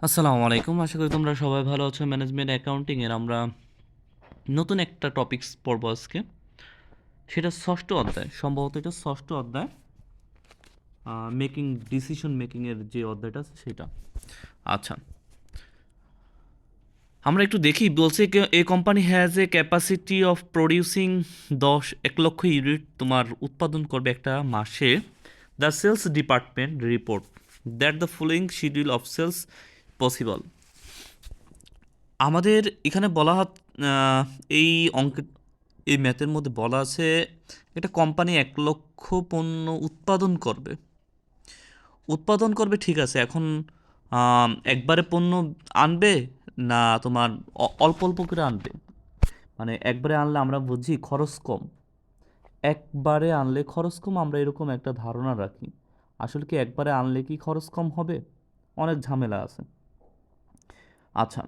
আসসালামু আলাইকুম, আশা করি তোমরা সবাই ভালো আছো। ম্যানেজমেন্ট অ্যাকাউন্টিংয়ের আমরা নতুন একটা টপিকস পড়বো আজকে। সেটা ষষ্ঠ অধ্যায়, সম্ভবত এটা ষষ্ঠ অধ্যায়, মেকিং ডিসিশন মেকিংয়ের যে অধ্যায়টা আছে সেটা। আচ্ছা, আমরা একটু দেখি। বলছে a company has a capacity of producing 1 lakh unit তোমার উৎপাদন করবে একটা মাসে। The sales department report that the following schedule of sales possible. আমাদের এখানে বলা আহ, এই অঙ্ক এই ম্যাথের মধ্যে বলা আছে একটা কোম্পানি 1 লক্ষ পণ্য উৎপাদন করবে, ঠিক আছে। এখন একবারে পণ্য আনবে না তোমার অল্প অল্প করে আনবে? মানে একবারে আনলে আমরা বুঝি খরচ কম, একবারে আনলে খরচ কম, আমরা এরকম একটা ধারণা রাখি। আসলে কি একবারে আনলে কি খরচ কম হবে? অনেক ঝামেলা আছে। আচ্ছা,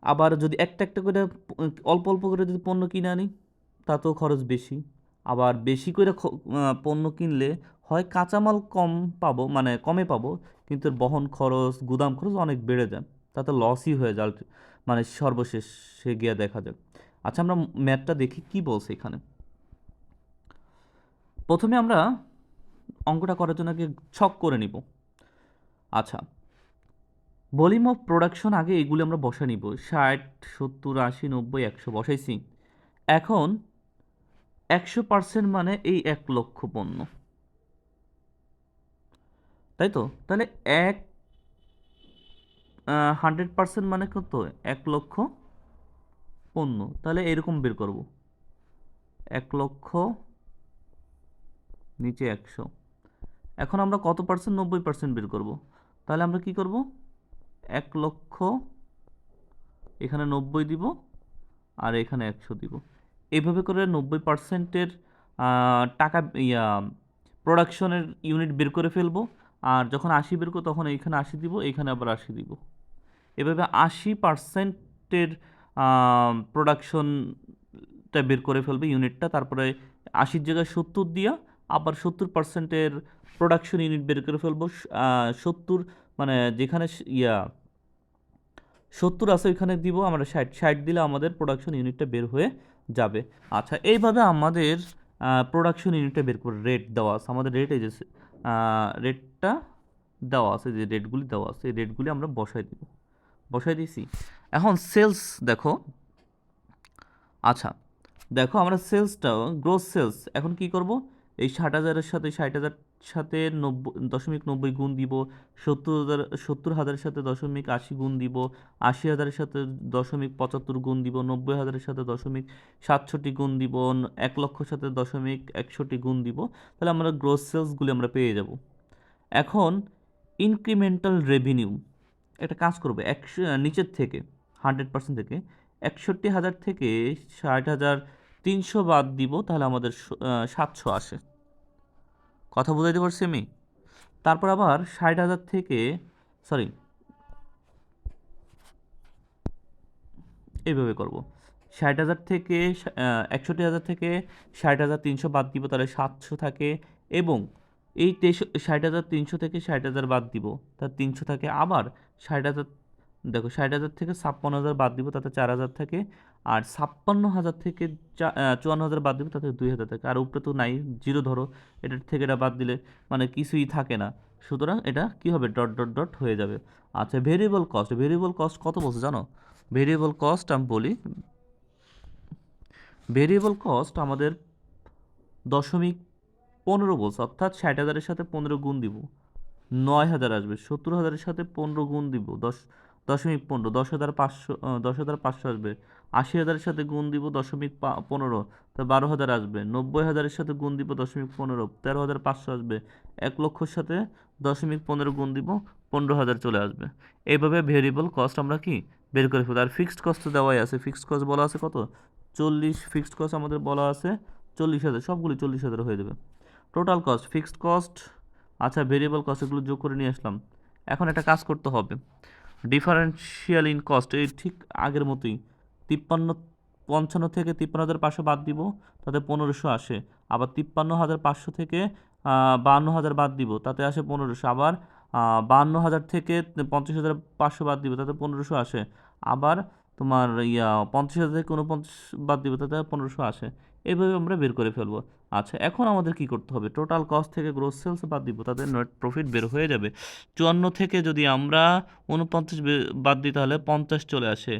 আবার যদি একটা একটা করে অল্প অল্প করে যদি পণ্য কিনে আনি, তাতেও খরচ বেশি। আবার বেশি করে পণ্য কিনলে হয় কাঁচামাল কম পাবো, মানে কমে পাবো, কিন্তু এর বহন খরচ, গুদাম খরচ অনেক বেড়ে যায়, তাতে লসই হয়ে যায় মানে সর্বশেষে গিয়ে দেখা যায়। আচ্ছা, আমরা ম্যাথটা দেখি কি বলছে এখানে। প্রথমে আমরা অঙ্কটা করার জন্য আগে ছক করে নিব। আচ্ছা, ভলিউম অফ প্রোডাকশন আগে এগুলো আমরা বসা নিব, 60, 70, 80, 90, 100 বসাইছি। এখন 100% মানে এই 1 লক্ষ পণ্য, তাই তো? তাহলে 100% মানে কত? 1 লক্ষ পণ্য। তাহলে এরকম বের করব, 1 লক্ষ নিচে 100। এখন আমরা কত পার্সেন্ট? 90% বের করব। তাহলে আমরা কি করব? 1 লক্ষ, এখানে 90 দিব, আর এখানে 100 দিব। এইভাবে করে 90%-এর টাকা প্রোডাকশনের ইউনিট বের করে ফেলবো। আর যখন 80 বের করবো তখন এইখানে 80 দিব, এইখানে আবার 80 দিব। এভাবে 80%-এর প্রোডাকশনটা বের করে ফেলবে ইউনিটটা। তারপরে 80-র জায়গায় 70 দিয়া আবার 70%-এর প্রোডাকশন ইউনিট বের করে ফেলবো। 70 মানে যেখানে 70 আছে ওইখানে দিব আমরা 60, 60 দিলে আমাদের প্রোডাকশন ইউনিটটা বের হয়ে যাবে। আচ্ছা, এইভাবে আমাদের প্রোডাকশন ইউনিটটা বের করে রেট দেওয়া আছে। আমাদের রেট এই যে রেটটা দেওয়া আছে, যে রেটগুলি দেওয়া আছে এই রেটগুলি আমরা বসাই দিছি। এখন সেলস দেখো। আচ্ছা, দেখো আমরা সেলসটা, গ্রোস সেলস এখন কি করব? এই 60,000-এর সাথে 60,000 সাথে 90.90 গুণ দিব, 70,000-এর সাথে 0.80 গুণ দিব, 80,000-এর সাথে 0.75 গুণ দিব, 90,000-এর সাথে 0.67 গুণ দিব, 1 লক্ষর সাথে 0.61 গুণ দিব। তাহলে আমরা গ্রোস সেলসগুলি আমরা পেয়ে যাব। এখন ইনক্রিমেন্টাল রেভিনিউ, একটা কাজ করবে, 100 নিচের থেকে, 100% থেকে 61,000 থেকে 60,300 বাদ দিব, তাহলে আমাদের 700 আসে। কথা বুঝাইতে পারছি আমি? তারপর আবার 60,000 থেকে, সরি, এইভাবে করব। 60,000 থেকে 61,000 থেকে 60,300 বাদ দিব, তাহলে 700 থাকে। এবং এই 60,300 থেকে 60,000 বাদ দিব, তার 300 থাকে। আবার 60,000, দেখো 60,000 থেকে 56,000 বাদ দিব, তাতে 4,000 থাকে। আর 56,000 থেকে 54,000 বাদ দিব, তাতে 2,000 থাকে। আর উপরে তো নাই, জিরো ধরো, এটার থেকে এটা বাদ দিলে মানে কিছুই থাকে না। সুতরাং এটা কি হবে? ডট ডট ডট হয়ে যাবে। আচ্ছা, ভেরিয়েবল কস্ট কত বলছে জানো? ভেরিয়েবল কস্ট আমি বলি, ভেরিয়েবল কস্ট আমাদের 0.15 বলছে, অর্থাৎ 60,000-এর সাথে 15 গুণ দিব, 9,000 আসবে। 70,000-এর সাথে 15 গুণ দিব, 10.15, 10,500, 10,500 আসবে। 80,000-এর সাথে গুণ দিব 0.15, তা 12,000 আসবে। 90,000-এর সাথে গুণ দিব 0.15, 13,500 আসবে। 1 লক্ষর সাথে 0.15 গুণ দিব, 15,000 চলে আসবে। এইভাবে ভেরিয়েবল কস্ট আমরা কি বের করে ফেলবো। আর ফিক্সড কস্ট তো দেওয়াই আছে। ফিক্সড কস্ট বলা আছে কত? 40। ফিক্সড কস্ট আমাদের বলা আছে 40,000, সবগুলি 40,000 হয়ে যাবে। টোটাল কস্ট, ফিক্সড কস্ট, আচ্ছা ভেরিয়েবল কস্ট, এগুলো যোগ করে নিয়ে আসলাম। এখন একটা কাজ করতে হবে, ডিফারেন্সিয়াল ইন কস্ট, এই ঠিক আগের মতোই। 55 থেকে 53,500 বাদ দিব, তাতে 1,500 আসে। আবার 53,500 থেকে 52,000 বাদ দিব, তাতে আসে 1,500। আবার 52,000 থেকে 50,500 বাদ দিব তাতে 1500 আসে। আবার তোমার 50,000 থেকে 49 বাদ দিব তাতে 1500 আসে। এইভাবে আমরা বের করে ফেলবো। আচ্ছা, এখন আমাদের কি করতে হবে? টোটাল কস্ট থেকে গ্রোস সেলস বাদ দিব, তাতে নেট প্রফিট বের হয়ে যাবে। 54 থেকে যদি আমরা 49 বাদ দিই তাহলে 50 চলে আসে।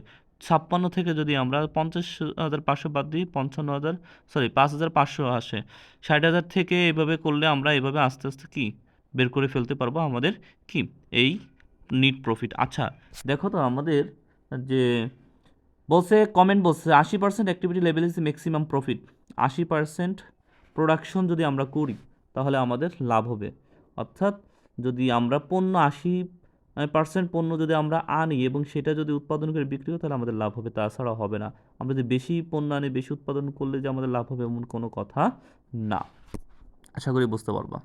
56 থেকে যদি আমরা 50,500 বাদ দিই 5,500 আসে। 60,000 থেকে এভাবে করলে আমরা এভাবে আস্তে আস্তে কি বের করে ফেলতে পারবো আমাদের কি এই নিট প্রফিট। আচ্ছা, দেখো তো আমাদের যে কমেন্ট বলছে 80% activity level is maximum profit. 80% production যদি আমরা করি তাহলে আমাদের লাভ হবে। অর্থাৎ যদি আমরা 80% পণ্য যদি আমরা আনি এবং সেটা যদি উৎপাদন করে বিক্রি করি তাহলে আমাদের লাভ হবে, তাছাড়া হবে না। আমরা যদি বেশি পণ্য আনি, বেশি উৎপাদন করলে যে আমাদের লাভ হবে এমন কোনো কথা না। আশা করি বুঝতে পারবা।